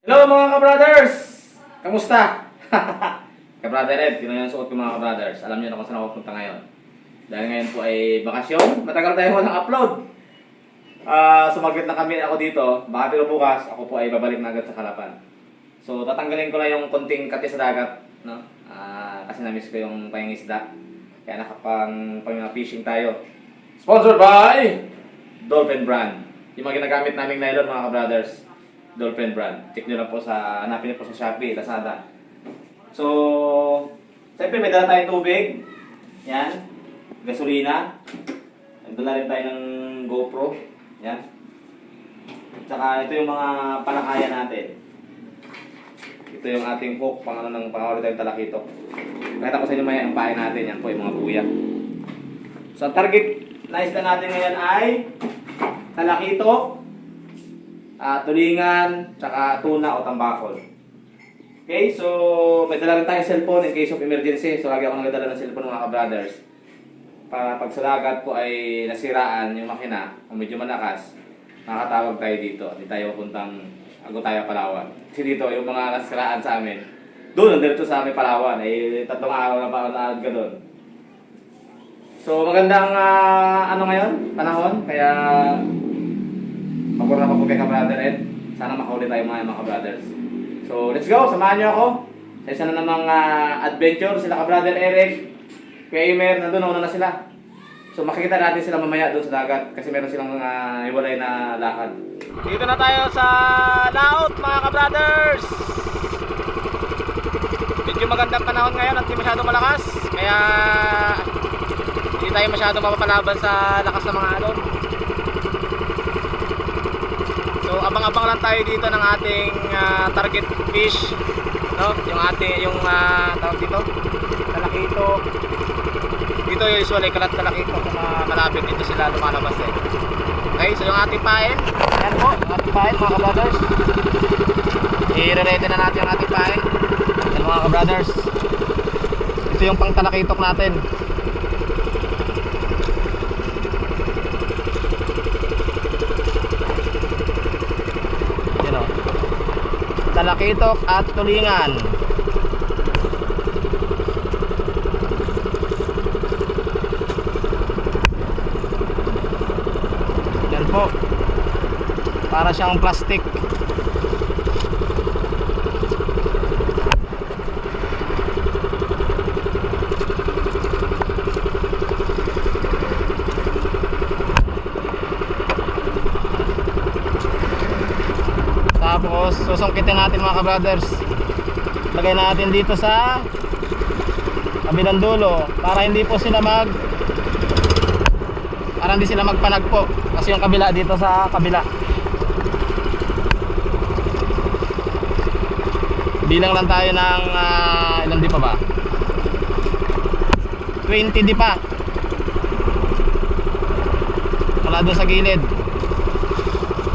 Hello mga ka-brothers! Kamusta? Ka-brother Ed, yun na yung suot ko mga ka-brothers. Alam niyo na kung saan ako punta ngayon. Dahil ngayon po ay bakasyon. Matagal tayo walang upload. Sumagot na kami ako dito. Baka pero bukas, ako po ay babalik na agad sa Kalapan. So tatanggalin ko na yung konting kati sa dagat. No? Kasi na-miss ko yung pangingisda. Kaya nakapang-fishing tayo. Sponsored by Dolphin Brand. Yung mga ginagamit naming nylon mga ka-brothers. Dolphin Brand. Check nyo lang po hanapin nyo po sa Shopee, Lazada. So, siyempre may dala tayong tubig. Yan. Gasolina. Nagdala rin tayo ng GoPro. Yan. Tsaka ito yung mga palakayan natin. Ito yung ating hook, pangawali tayong talakitok. Nakita ko sa inyo maya ang pain natin. Yan po yung mga buya. So, ang target na isla natin ngayon ay talakitok, tulingan, tsaka tuna o tambakol. Okay, so may dala rin tayong cellphone in case of emergency. So lagi ako nagdala ng cellphone mga ka-brothers. Pag sa dagat po ay nasiraan yung makina, o medyo malakas, makakatawag tayo dito. Hindi tayo puntang Agutaya, Palawan. Kasi dito, yung mga nasiraan sa amin, doon, nandito sa amin Palawan, ay 3 araw na pa ka doon. So magandang ngayon, panahon, kaya pagpura pa po kay ka-brother Ed. Sana makahuli tayo mga ka-brothers. So, let's go! Samahan nyo ako sa isa na namang adventure. Sila ka-brother Eric, Kuya Emer, nandun na sila. So, makikita natin sila mamaya doon sa dagat kasi meron silang hiwalay na lakad. Dito na tayo sa laot mga ka-brothers! Medyo magandang panahon ngayon at hindi masyado malakas. Kaya hindi tayo masyado mapapalaban sa lakas ng mga alon. So abang-abang lang tayo dito ng ating target fish, no? Yung tawag dito, talakitok. Dito usually kalat talakitok na malapit dito sila lumalabas eh. Okay, so yung ating pain, yan po, yung ating pain mga ka-brothers. I-ready na natin yung ating pain. Yan mga ka-brothers. Ito yung pang talakitok natin. Talakitok at tulingan. Yan po. Para siyang plastic. Tapos susungkitin natin mga ka-brothers. Lagay natin dito sa kabilang dulo para hindi sila magpanagpo kasi yung kabila dito sa kabila. Bilang lang tayo ng ilang di pa ba? 20 di pa. Wala doon sa gilid.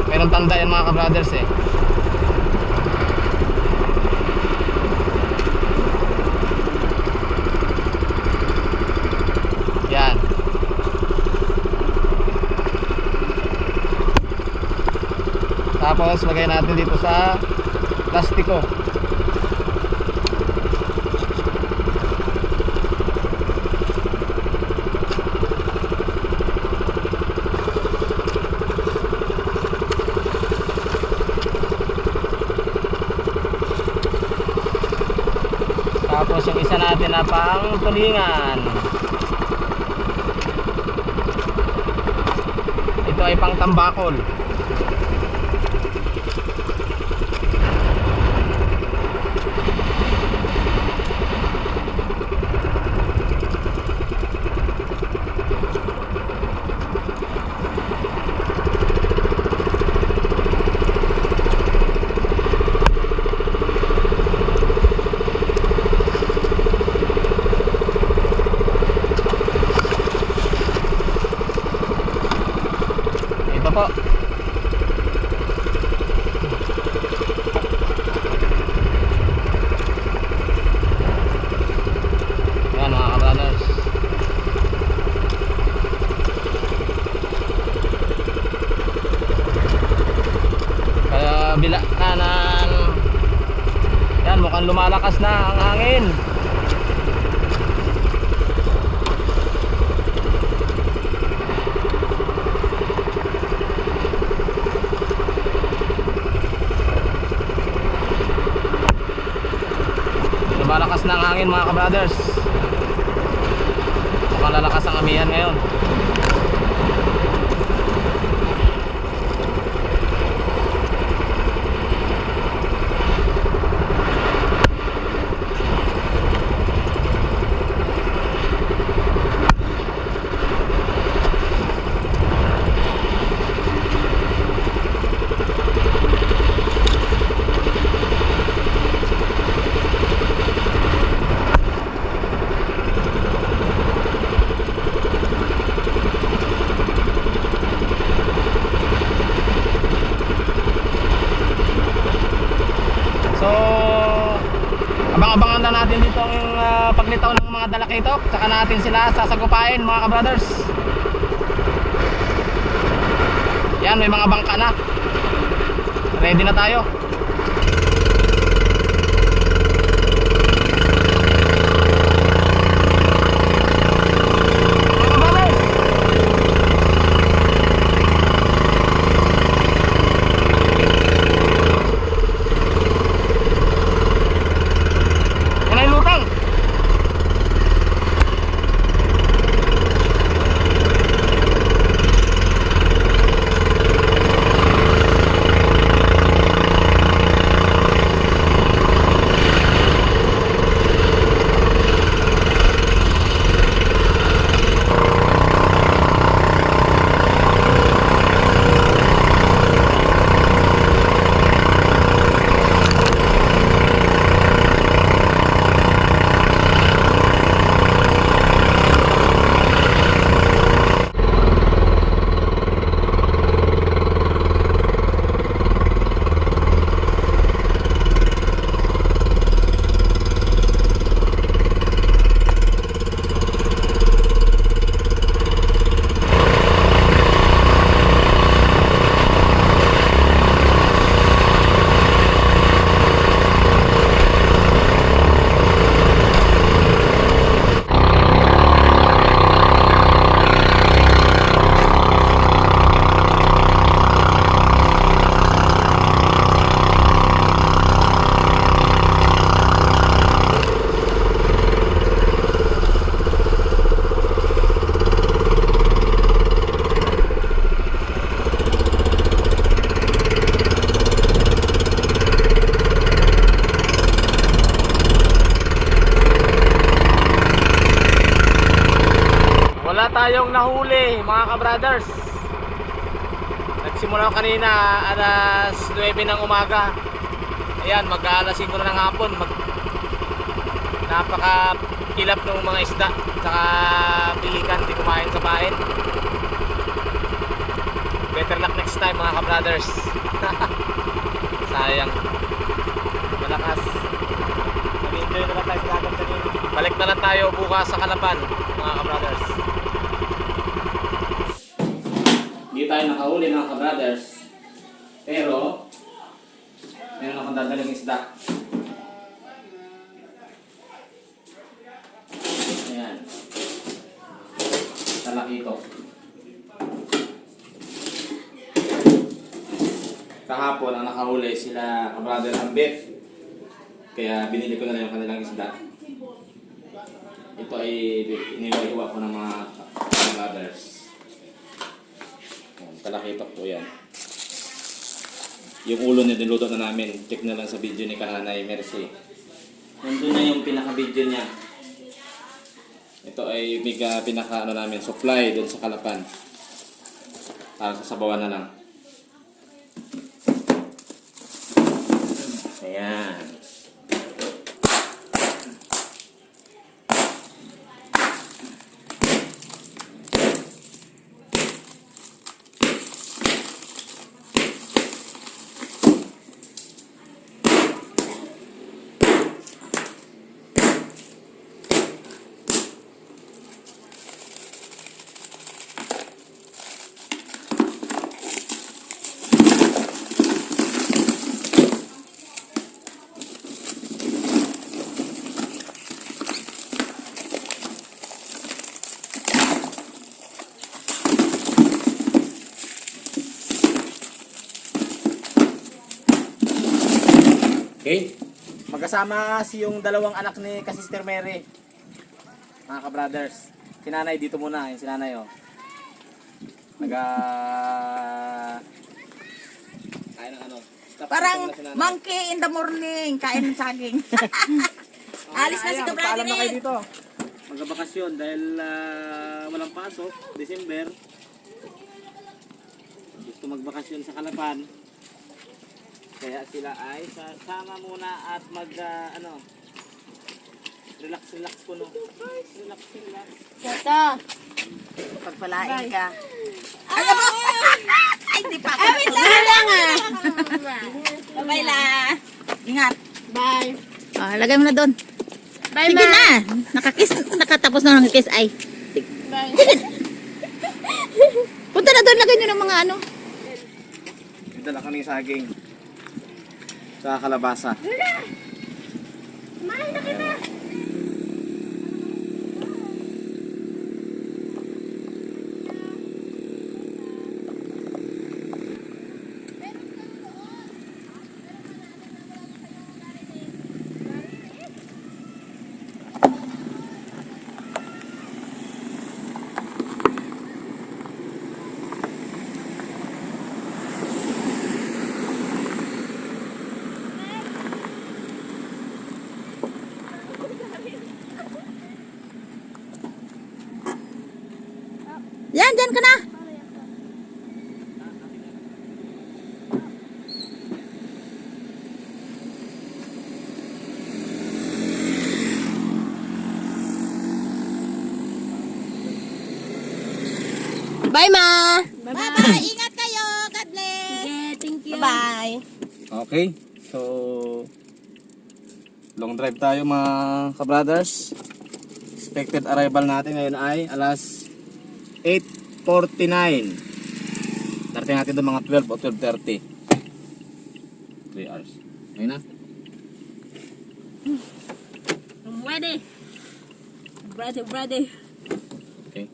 Mayroong tanda yan mga ka-brothers eh. Yan. Tapos lagay natin dito sa plastiko. Tapos yung isa natin na pang tulingan. Ito ay pang tambakol. Ito po. naman lumalakas na ang hangin. Lumalakas na ang hangin mga kabrothers. Mukhang lalakas ang amihan ngayon. So, abang-abangan na natin dito ang paglitaw ng mga dalakitok. Tsaka natin sila sasagupain mga kabrothers. Yan, may mga bangka na. Ready na tayo. Wala tayong nahuli mga kabrothers. Nagsimula kanina alas 9 ng umaga. Ayan, mag-alas 5 na ng hapon. Napaka-kilap ng mga isda. Saka pilikan, di kumain sa bahay. Better luck next time mga kabrothers. Sayang. Malakas. Nag-enjoy na lang tayo sa dagat kanina. Balik na lang tayo bukas sa Kalapan mga kabrothers. Hindi tayo nakahuli mga kabrothers, pero meron akong dadaling isda. Ayan, talakito. Kahapon ang nakahuli sila kabrother Ambet, kaya binili ko na lang yung kanilang isda. Ito ay iniwahiwa ko ng mga brothers. Talakitok po yan. Yung ulo na niluto na namin, check na lang sa video ni Kahanay Mercy. Nandun na yung pinaka-video niya. Ito ay pinaka namin, supply dun sa Kalapan. Para sa sabawan na lang. Ayan. Okay? Magkasama si yung dalawang anak ni Sister Mary. Mga ka-brothers. Si nanay dito muna. Yung si nanay oh. Kain ng ano. Parang monkey in the morning, kain ng saging. Alis na si Paalam na kayo Kabrady. dito. Magbabakasyon dahil walang pasok. December. Gusto magbakasyon sa Kalapan. Kaya sila ay sama muna at relax po no. Relax. Ito. Pagpalain ka. Ay, hindi pa ako. Lang ah. Bye lang. Ingat. Bye. Oh, lagay mo na doon. Bye, Sige na. Nakatapos na ng kiss ay. Bye. Punta na doon, lagay nyo ng mga ano. Dala kami saging. Sa kalabasa. Kumain na kita. Yan, dyan ka na. Bye, Ma. Bye-bye. Ingat kayo. God bless. Okay, thank you. Bye-bye. Okay. So long drive tayo mga ka-brothers. Expected arrival natin ngayon ay alas 8:49. Darating natin doon mga 12 o 12:30. 3 hours. Ayun na. I'm ready. Ready. Okay.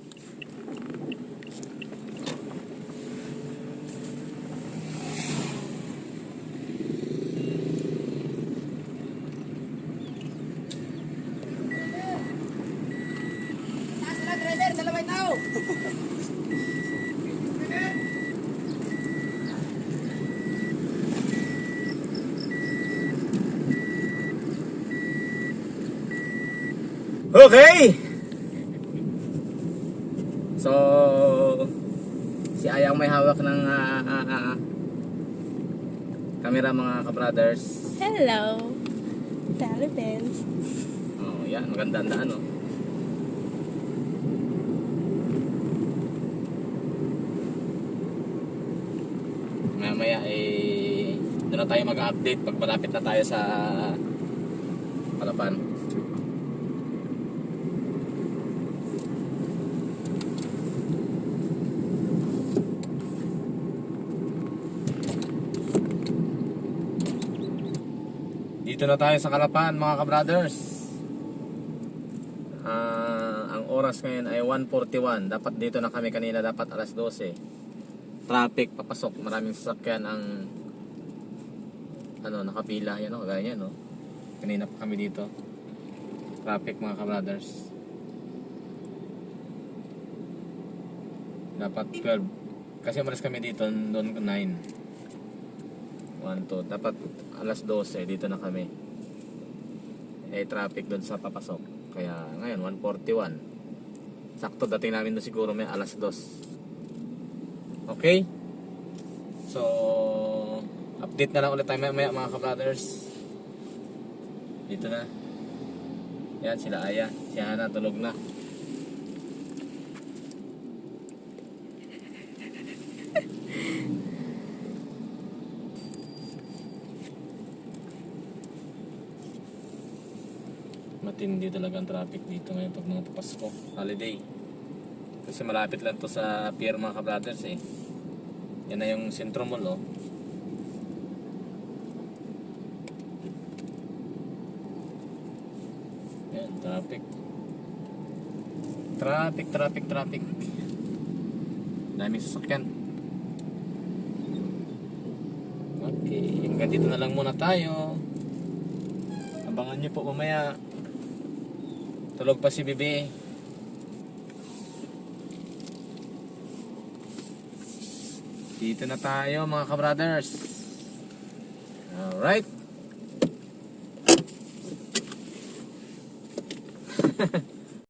Okay. So si Ayang may hawak ng camera mga ka-brothers. Hello. Philippines. Oh, yan maganda ang daan oh. Mamaya doon na tayo mag-update pag malapit na tayo sa Kalapan. Dito na tayo sa Kalapan mga ka-brothers. Ang oras ngayon ay 1:41. Dapat dito na kami kanina, dapat alas 12. Traffic papasok, maraming sasakyan ang nakapila yan kagaya no. Kanina pa kami dito. Traffic mga ka-brothers. Dapat 12. Kasi umalis kami dito doon 9. 1, 2. Dapat alas 12 dito na kami. Traffic doon sa papasok. Kaya ngayon 1:41. Sakto dating namin doon siguro may alas 2. Okay? So update na lang ulit tayo maya mga ka-brothers. Dito na. Yan sila Aya. Si Hana tulog na. Matindi talaga ang traffic dito ngayon pag mga Pasko, holiday. Kasi malapit lang to sa pier mga ka-brothers eh. Yan na yung Centro Mall oh. Yan, traffic. Traffic. Daming sasakyan. Okay, hanggang dito na lang muna tayo. Abangan nyo po mamaya. Tulog pa si Bibi. Dito na tayo mga kabrothers. Alright.